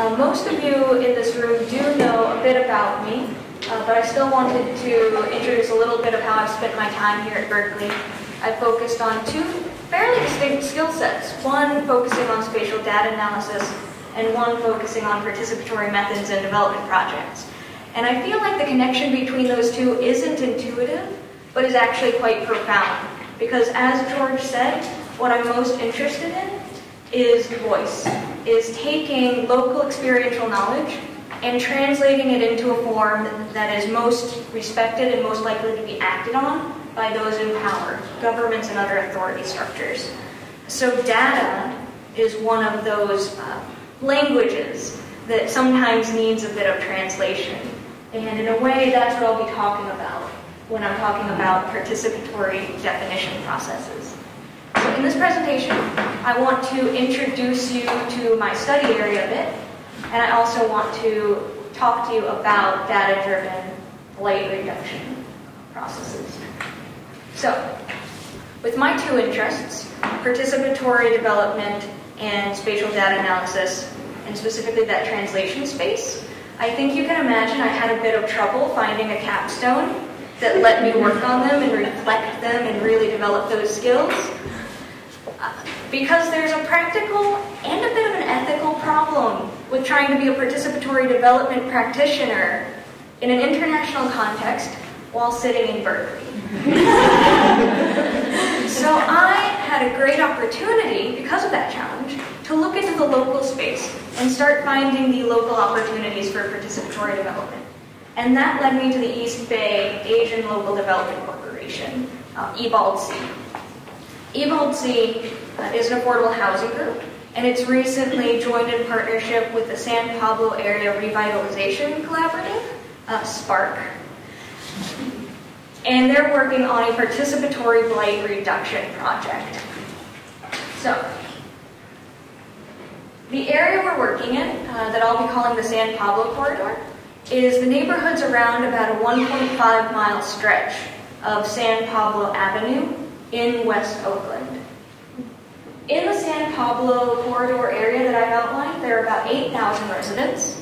Most of you in this room do know a bit about me, but I still wanted to introduce a little bit of how I've spent my time here at Berkeley. I focused on two fairly distinct skill sets, one focusing on spatial data analysis and one focusing on participatory methods and development projects. And I feel like the connection between those two isn't intuitive, but is actually quite profound. Because as George said, what I'm most interested in is voice, is taking local experiential knowledge and translating it into a form that is most respected and most likely to be acted on by those in power, governments and other authority structures. So data is one of those languages that sometimes needs a bit of translation. And in a way, that's what I'll be talking about when I'm talking about participatory definition processes. So in this presentation, I want to introduce you to my study area a bit, and I also want to talk to you about data-driven blight reduction processes. So, with my two interests, participatory development and spatial data analysis, and specifically that translation space, I think you can imagine I had a bit of trouble finding a capstone that let me work on them and reflect them and really develop those skills. Because there's a practical and a bit of an ethical problem with trying to be a participatory development practitioner in an international context while sitting in Berkeley. So I had a great opportunity, because of that challenge, to look into the local space and start finding the local opportunities for participatory development. And that led me to the East Bay Asian Local Development Corporation, EVTalks. EVTalks is an affordable housing group, and it's recently joined in partnership with the San Pablo Area Revitalization Collaborative, SPARC. And they're working on a participatory blight reduction project. So, the area we're working in, that I'll be calling the San Pablo Corridor, is the neighborhoods around about a 1.5-mile stretch of San Pablo Avenue in West Oakland. In the San Pablo corridor area that I've outlined, there are about 8,000 residents.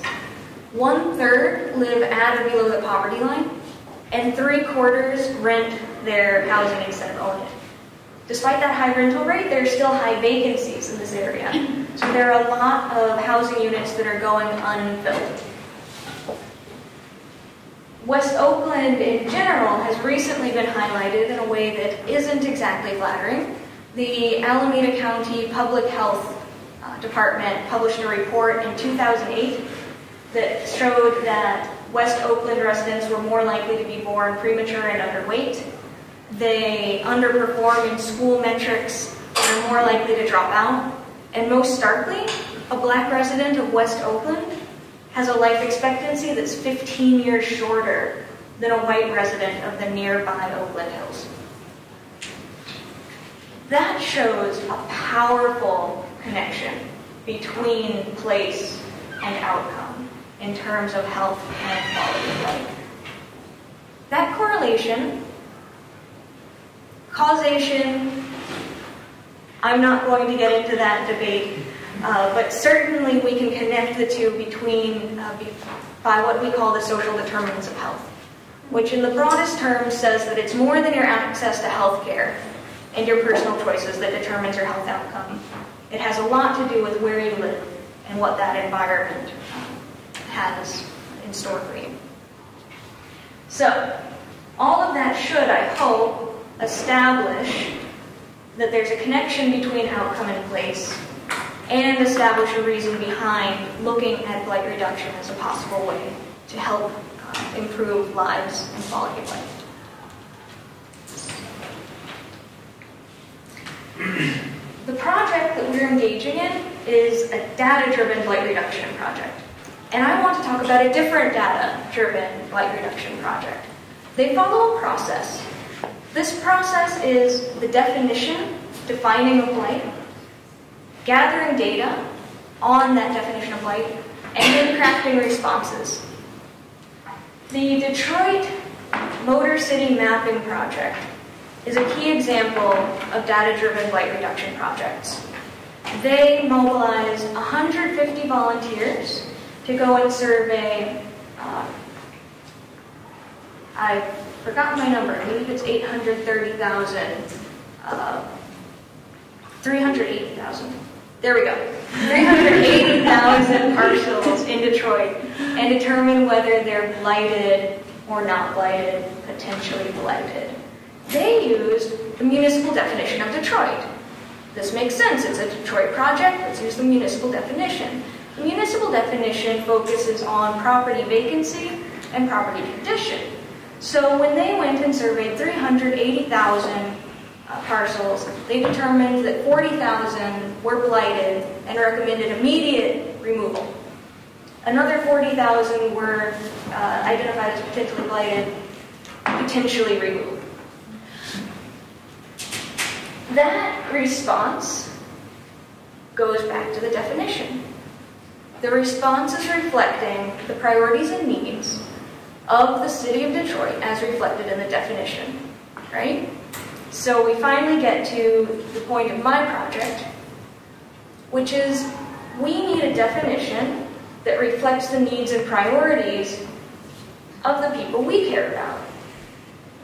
1/3 live at or below the poverty line, and 3/4 rent their housing instead of own it. Despite that high rental rate, there are still high vacancies in this area. So there are a lot of housing units that are going unfilled. West Oakland in general has recently been highlighted in a way that isn't exactly flattering. The Alameda County Public Health Department published a report in 2008 that showed that West Oakland residents were more likely to be born premature and underweight. They underperform in school metrics and are more likely to drop out. And most starkly, a black resident of West Oakland has a life expectancy that's 15 years shorter than a white resident of the nearby Oakland Hills. That shows a powerful connection between place and outcome in terms of health and quality of life. That correlation, causation, I'm not going to get into that debate, but certainly we can connect the two by what we call the social determinants of health, which in the broadest terms says that it's more than your access to health care and your personal choices that determines your health outcome. It has a lot to do with where you live and what that environment has in store for you. So, all of that should, I hope, establish that there's a connection between outcome and place, and establish a reason behind looking at blight reduction as a possible way to help improve lives and quality of life. The project that we're engaging in is a data-driven blight reduction project. And I want to talk about a different data-driven blight reduction project. They follow a process. This process is the definition, defining of blight, gathering data on that definition of blight, and then crafting responses. The Detroit Motor City Mapping Project is a key example of data-driven blight reduction projects. They mobilized 150 volunteers to go and survey, I forgot my number, I believe it's 830,000, 380,000. There we go. 380,000 parcels in Detroit and determine whether they're blighted or not blighted, potentially blighted. They used the municipal definition of Detroit. This makes sense. It's a Detroit project. Let's use the municipal definition. The municipal definition focuses on property vacancy and property condition. So when they went and surveyed 380,000 parcels, they determined that 40,000 were blighted and recommended immediate removal. Another 40,000 were identified as potentially blighted, potentially removed. That response goes back to the definition. The response is reflecting the priorities and needs of the city of Detroit as reflected in the definition, right? So we finally get to the point of my project, which is we need a definition that reflects the needs and priorities of the people we care about.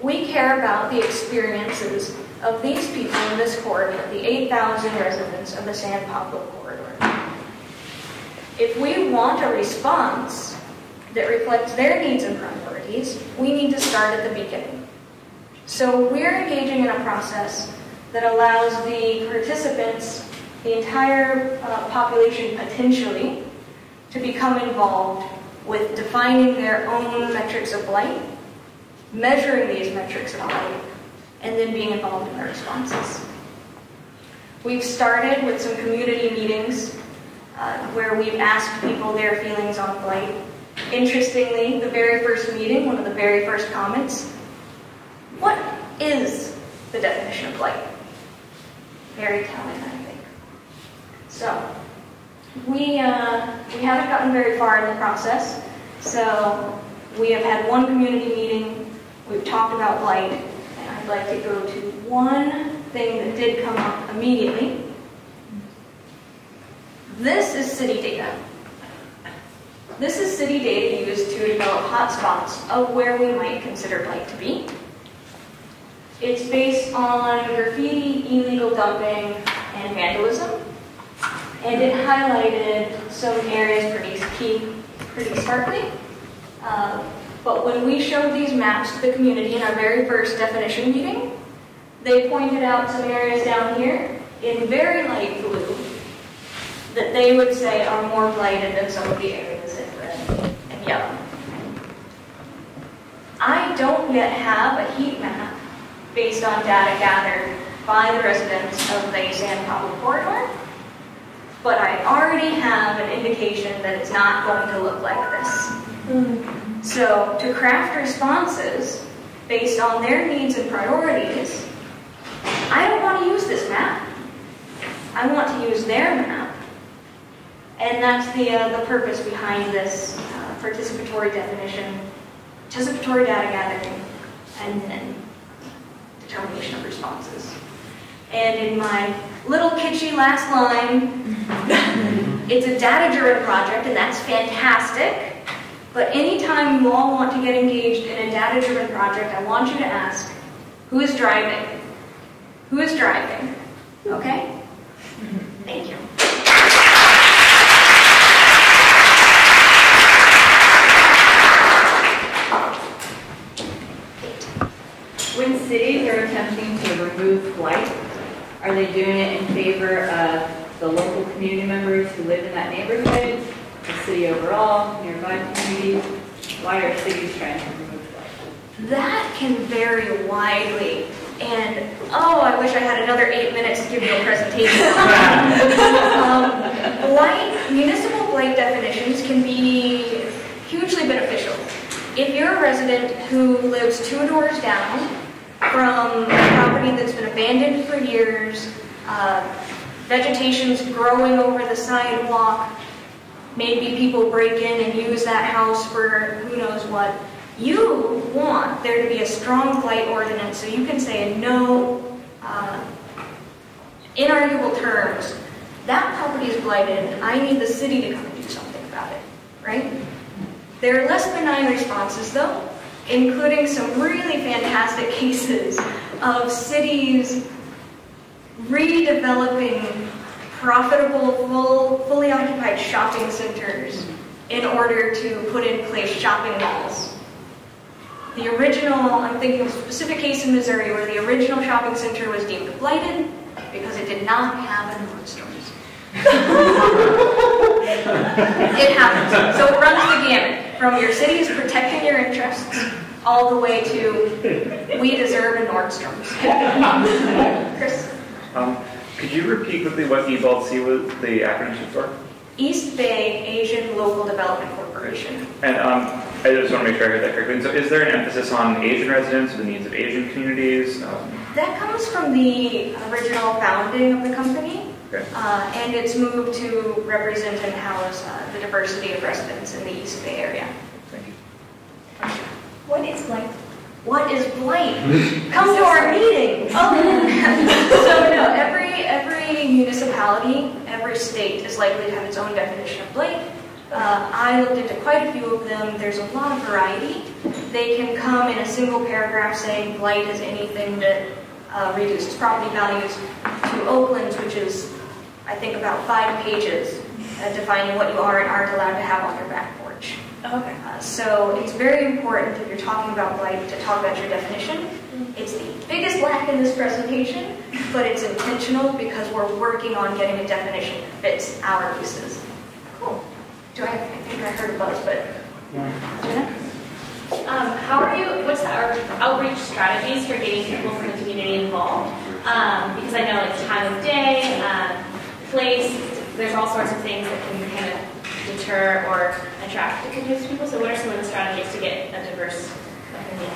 We care about the experiences of these people in this corridor, the 8,000 residents of the San Pablo corridor. If we want a response that reflects their needs and priorities, we need to start at the beginning. So we're engaging in a process that allows the participants, the entire population potentially, to become involved with defining their own metrics of blight, measuring these metrics of blight, and then being involved in the responses. We've started with some community meetings where we've asked people their feelings on blight. Interestingly, the very first meeting, one of the very first comments, what is the definition of blight? Very telling, I think. So, we haven't gotten very far in the process, so we have had one community meeting, we've talked about blight, and I'd like to go to one thing that did come up immediately. This is city data. This is city data used to develop hotspots of where we might consider blight to be. It's based on graffiti, illegal dumping, and vandalism. And it highlighted some areas pretty starkly. But when we showed these maps to the community in our very first definition meeting, they pointed out some areas down here in very light blue that they would say are more blighted than some of the areas in red and yellow. I don't yet have a heat map based on data gathered by the residents of the San Pablo corridor, but I already have an indication that it's not going to look like this. So to craft responses based on their needs and priorities, I don't want to use this map. I want to use their map. And that's the purpose behind this participatory definition, participatory data gathering, and then determination of responses. And in my little kitschy last line, it's a data-driven project, and that's fantastic. But anytime you all want to get engaged in a data-driven project, I want you to ask, who is driving? Who is driving? Okay? Thank you. When cities are attempting to remove blight, are they doing it in favor of the local community members who live in that neighborhood, the city overall, nearby communities? Why are cities trying to remove blight? That can vary widely. And, oh, I wish I had another 8 minutes to give you a presentation. Municipal blight definitions can be hugely beneficial. If you're a resident who lives 2 doors down from a property that's been abandoned for years, vegetation's growing over the sidewalk, maybe people break in and use that house for who knows what, you want there to be a strong blight ordinance so you can say in no inarguable terms, that property is blighted, I need the city to come and do something about it. right? There are less benign responses, though, including some really fantastic cases of cities redeveloping profitable, fully occupied shopping centers in order to put in place shopping malls. The original, I'm thinking of a specific case in Missouri where the original shopping center was deemed blighted because it did not have a Nordstrom's. It happens. So it runs the gamut from your cities protecting your interests all the way to we deserve a Nordstrom's. Chris? Could you repeat quickly what EVTalks was the acronym stood for? East Bay Asian Local Development Corporation. And I just want to make sure I heard that correctly. So is there an emphasis on Asian residents or the needs of Asian communities? That comes from the original founding of the company. Okay. And it's moved to represent and house the diversity of residents in the East Bay area. Thank you. What is Blight? What is Blight? Come to our meeting. So no, every municipality, every state is likely to have its own definition of Blight. I looked into quite a few of them. There's a lot of variety. They can come in a single paragraph saying Blight is anything that reduces property values, to Oakland, which is, I think, about 5 pages defining what you are and aren't allowed to have on your back porch. Okay. So it's very important if you're talking about Blight to talk about your definition. It's the biggest lack in this presentation, but it's intentional because we're working on getting a definition that fits our uses. Cool. I think I heard a buzz, but Jenna? How are you, what's our outreach strategies for getting people from the community involved? Because I know like time of day, place, there's all sorts of things that can kind of deter or attract confused people. So what are some of the strategies to get a diverse opinion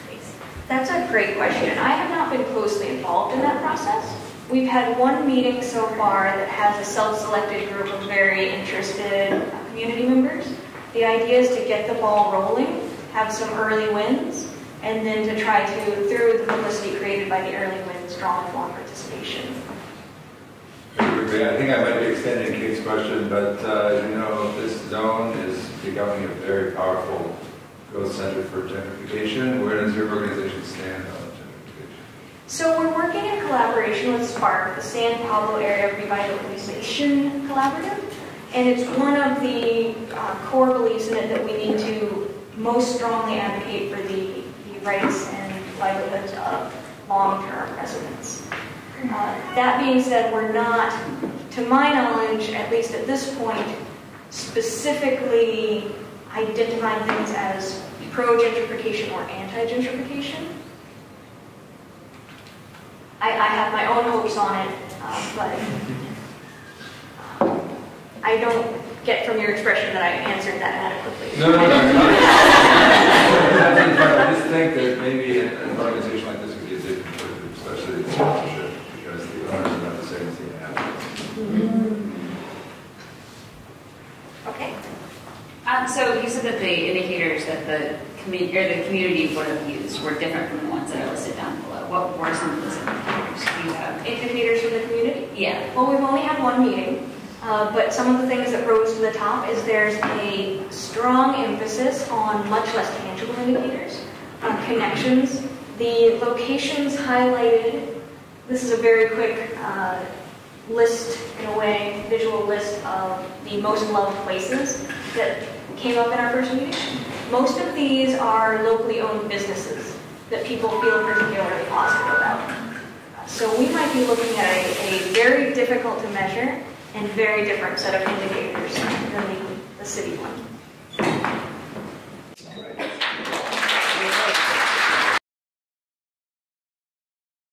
space? That's a great question. I have not been closely involved in that process. We've had one meeting so far that has a self-selected group of very interested community members. The idea is to get the ball rolling, have some early wins, and then to try to, through the publicity created by the early wins, draw in more participation. I think I might be extending Kate's question, but this zone is becoming a very powerful growth center for gentrification. Where does your organization stand on gentrification? So we're working in collaboration with SPARK, the San Pablo Area Revitalization Collaborative, and it's one of the core beliefs in it that we need to most strongly advocate for the rights and livelihoods of long-term residents. That being said, we're not, to my knowledge, at least at this point, specifically identifying things as pro-gentrification or anti-gentrification. I have my own hopes on it, but I don't get from your expression that I answered that adequately. No. I just think that maybe an organization like this would be a different group, especially the sponsorship, because the owners are not the same as the applicants. Okay. So you said that the indicators that the community would have used were different from the ones that are listed down below. What were some of those indicators? Do you have Indicators for the community? Yeah. Well, we've only had one meeting, but some of the things that rose to the top is there's a strong emphasis on much less tangible indicators, connections. The locations highlighted, this is a very quick list, in a way, visual list of the most loved places that came up in our first meeting. Most of these are locally owned businesses that people feel particularly positive about. So we might be looking at a very difficult to measure and very different set of indicators than the city one.